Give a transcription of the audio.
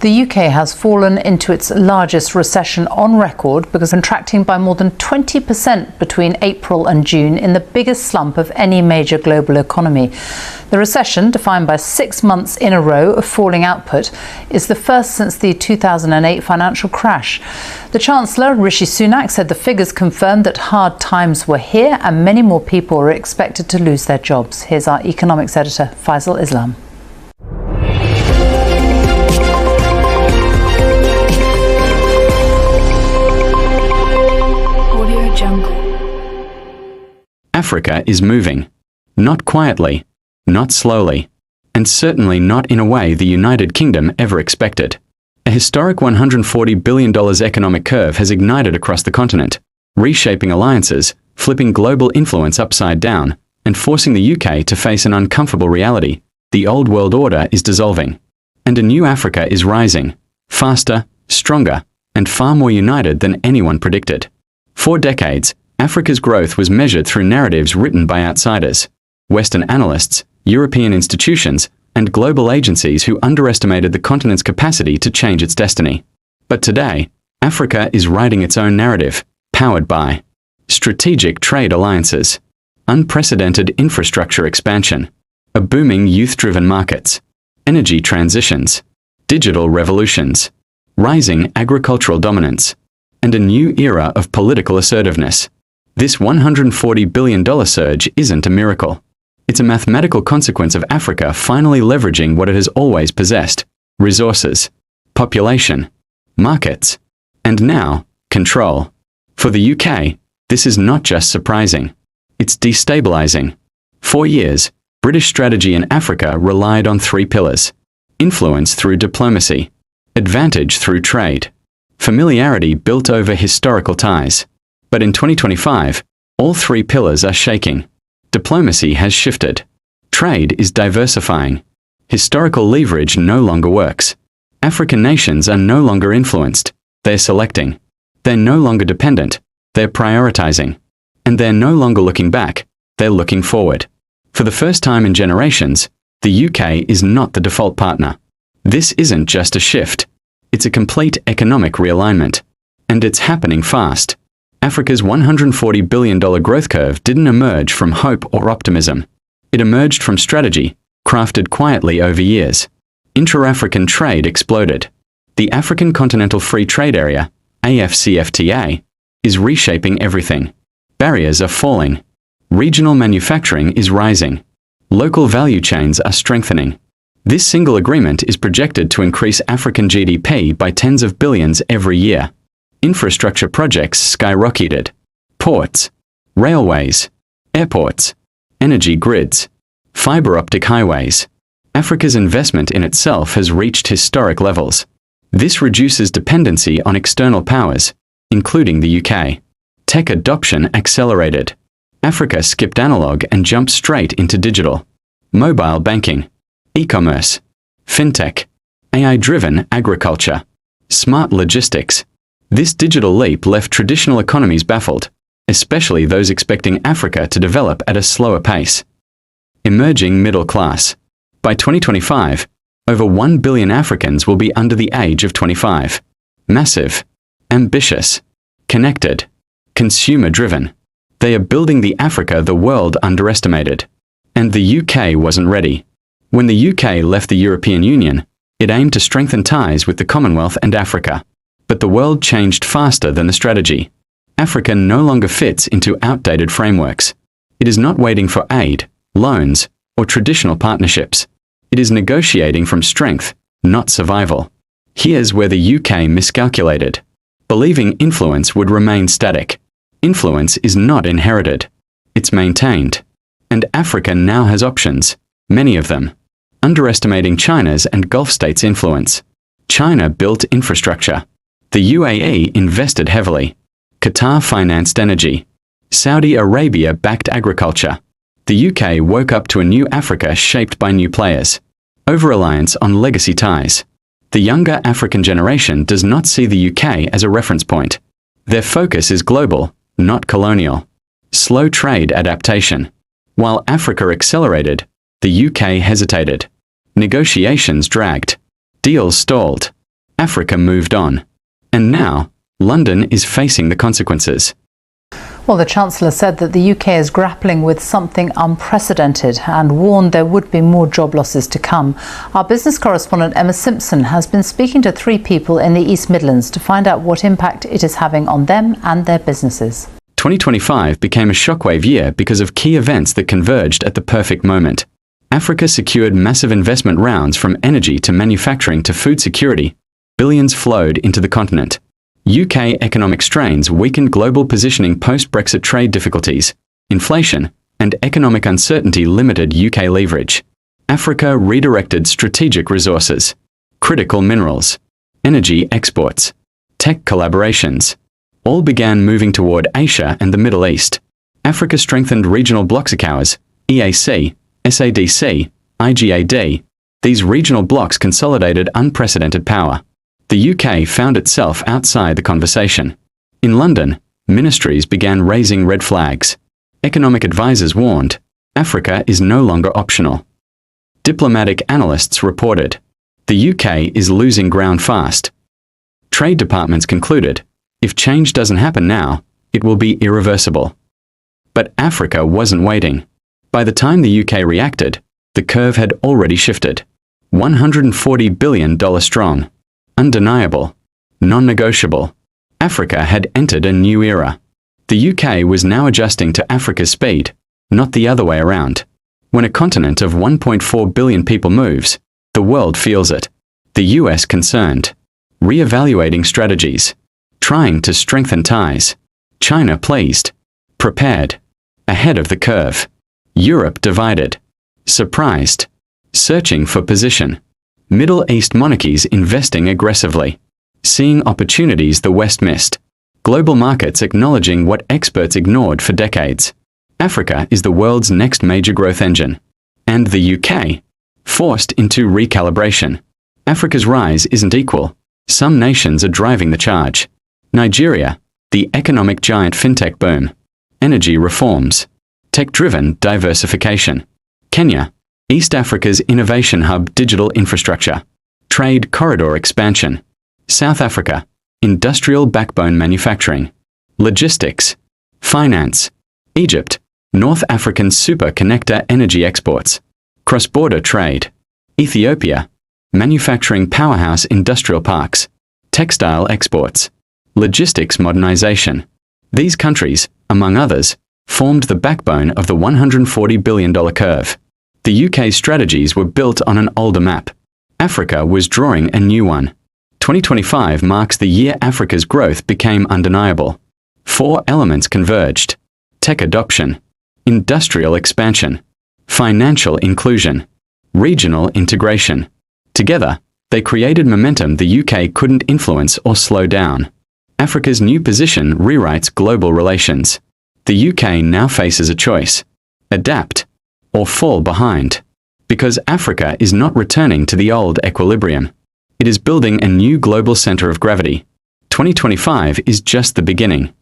The UK has fallen into its largest recession on record because contracting by more than 20% between April and June in the biggest slump of any major global economy. The recession, defined by 6 months in a row of falling output, is the first since the 2008 financial crash. The Chancellor, Rishi Sunak, said the figures confirmed that hard times were here and many more people are expected to lose their jobs. Here's our economics editor, Faisal Islam. Africa is moving. Not quietly, not slowly, and certainly not in a way the United Kingdom ever expected. A historic $140 billion economic curve has ignited across the continent, reshaping alliances, flipping global influence upside down, and forcing the UK to face an uncomfortable reality. The old world order is dissolving, and a new Africa is rising, faster, stronger, and far more united than anyone predicted. For decades, Africa's growth was measured through narratives written by outsiders, Western analysts, European institutions, and global agencies who underestimated the continent's capacity to change its destiny. But today, Africa is writing its own narrative, powered by strategic trade alliances, unprecedented infrastructure expansion, a booming youth-driven markets, energy transitions, digital revolutions, rising agricultural dominance, and a new era of political assertiveness. This $140 billion surge isn't a miracle. It's a mathematical consequence of Africa finally leveraging what it has always possessed: resources, population, markets, and now, control. For the UK, this is not just surprising. It's destabilizing. For years, British strategy in Africa relied on 3 pillars: influence through diplomacy, advantage through trade, familiarity built over historical ties. But in 2025, all 3 pillars are shaking. Diplomacy has shifted. Trade is diversifying. Historical leverage no longer works. African nations are no longer influenced. They're selecting. They're no longer dependent. They're prioritizing. And they're no longer looking back. They're looking forward. For the first time in generations, the UK is not the default partner. This isn't just a shift. It's a complete economic realignment. And it's happening fast. Africa's $140 billion growth curve didn't emerge from hope or optimism. It emerged from strategy, crafted quietly over years. Intra-African trade exploded. The African Continental Free Trade Area, AfCFTA, is reshaping everything. Barriers are falling. Regional manufacturing is rising. Local value chains are strengthening. This single agreement is projected to increase African GDP by tens of billions every year. Infrastructure projects skyrocketed. Ports, railways, airports, energy grids, fiber optic highways. Africa's investment in itself has reached historic levels. This reduces dependency on external powers, including the UK. Tech adoption accelerated. Africa skipped analog and jumped straight into digital. Mobile banking, e-commerce, fintech, AI-driven agriculture, smart logistics. This digital leap left traditional economies baffled, especially those expecting Africa to develop at a slower pace. Emerging middle class. By 2025, over 1 billion Africans will be under the age of 25. Massive, ambitious, connected, consumer-driven. They are building the Africa the world underestimated. And the UK wasn't ready. When the UK left the European Union, it aimed to strengthen ties with the Commonwealth and Africa. But the world changed faster than the strategy. Africa no longer fits into outdated frameworks. It is not waiting for aid, loans, or traditional partnerships. It is negotiating from strength, not survival. Here's where the UK miscalculated. Believing influence would remain static. Influence is not inherited. It's maintained. And Africa now has options, many of them. Underestimating China's and Gulf states' influence. China built infrastructure. The UAE invested heavily. Qatar financed energy. Saudi Arabia backed agriculture. The UK woke up to a new Africa shaped by new players. Over-reliance on legacy ties. The younger African generation does not see the UK as a reference point. Their focus is global, not colonial. Slow trade adaptation. While Africa accelerated, the UK hesitated. Negotiations dragged. Deals stalled. Africa moved on. And now, London is facing the consequences. Well, the Chancellor said that the UK is grappling with something unprecedented and warned there would be more job losses to come. Our business correspondent Emma Simpson has been speaking to 3 people in the East Midlands to find out what impact it is having on them and their businesses. 2025 became a shockwave year because of key events that converged at the perfect moment. Africa secured massive investment rounds from energy to manufacturing to food security. Billions flowed into the continent. UK economic strains weakened global positioning post-Brexit trade difficulties. Inflation and economic uncertainty limited UK leverage. Africa redirected strategic resources, critical minerals, energy exports, tech collaborations. All began moving toward Asia and the Middle East. Africa strengthened regional blocs ECOWAS, EAC, SADC, IGAD. These regional blocs consolidated unprecedented power. The UK found itself outside the conversation. In London, ministries began raising red flags. Economic advisers warned, Africa is no longer optional. Diplomatic analysts reported, the UK is losing ground fast. Trade departments concluded, if change doesn't happen now, it will be irreversible. But Africa wasn't waiting. By the time the UK reacted, the curve had already shifted. $140 billion strong. Undeniable. Non-negotiable. Africa had entered a new era. The UK was now adjusting to Africa's speed, not the other way around. When a continent of 1.4 billion people moves, the world feels it. The US concerned. Reevaluating strategies. Trying to strengthen ties. China pleased. Prepared. Ahead of the curve. Europe divided. Surprised. Searching for position. Middle East monarchies investing aggressively. Seeing opportunities the West missed. Global markets acknowledging what experts ignored for decades. Africa is the world's next major growth engine. And the UK? Forced into recalibration. Africa's rise isn't equal. Some nations are driving the charge. Nigeria, the economic giant fintech boom. Energy reforms. Tech-driven diversification. Kenya, East Africa's innovation hub digital infrastructure. Trade corridor expansion. South Africa, industrial backbone manufacturing. Logistics. Finance. Egypt, North African super connector energy exports. Cross-border trade. Ethiopia, manufacturing powerhouse industrial parks. Textile exports. Logistics modernization. These countries, among others, formed the backbone of the $140 billion curve. The UK's strategies were built on an older map. Africa was drawing a new one. 2025 marks the year Africa's growth became undeniable. 4 elements converged: tech adoption, industrial expansion, financial inclusion, regional integration. Together, they created momentum the UK couldn't influence or slow down. Africa's new position rewrites global relations. The UK now faces a choice: adapt or fall behind. Because Africa is not returning to the old equilibrium. It is building a new global center of gravity. 2025 is just the beginning.